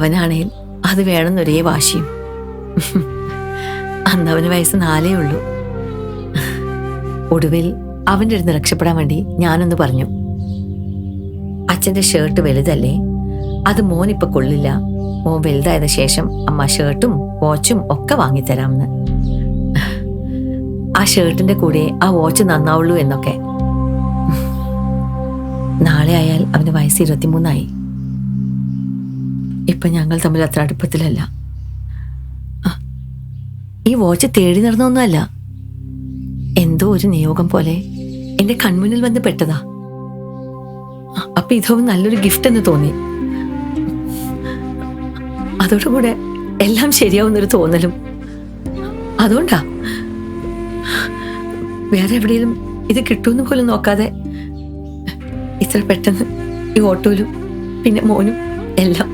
അവനാണേൽ അത് വേണമെന്നൊരേ വാശിയും. അന്നവന് വയസ്സ് 4 ഉള്ളൂ. ഒടുവിൽ അവൻ്റെ അടുത്ത് രക്ഷപ്പെടാൻ വേണ്ടി ഞാനൊന്ന് പറഞ്ഞു, അച്ഛൻ്റെ ഷർട്ട് വലുതല്ലേ, അത് മോനിപ്പൊ കൊള്ളില്ല, മോൻ വലുതായതിനു ശേഷം അമ്മ ഷർട്ടും വാച്ചും ഒക്കെ വാങ്ങിത്തരാമെന്ന്. ആ ഷർട്ടിന്റെ കൂടെ ആ വാച്ച് നന്നാവുള്ളൂ എന്നൊക്കെ. നാളെ ആയാൽ അവന് വയസ്സ് 23 ഇപ്പൊ ഞങ്ങൾ തമ്മിൽ അത്ര അടുപ്പത്തിലല്ല. ഈ വാച്ച് തേടി നടന്നൊന്നുമല്ല, എന്തോ ഒരു നിയോഗം പോലെ എന്റെ കൺമുന്നിൽ വന്ന് പെട്ടതാ. അപ്പൊ ഇതോ നല്ലൊരു ഗിഫ്റ്റ് എന്ന് തോന്നി. അതോടുകൂടെ എല്ലാം ശരിയാവുന്നൊരു തോന്നലും. അതുകൊണ്ടാ വേറെ എവിടെയും ഇത് കിട്ടുമെന്ന് പോലും നോക്കാതെ ഇത്ര പെട്ടെന്ന് ഈ ഓട്ടോയിലും പിന്നെ മോനും എല്ലാം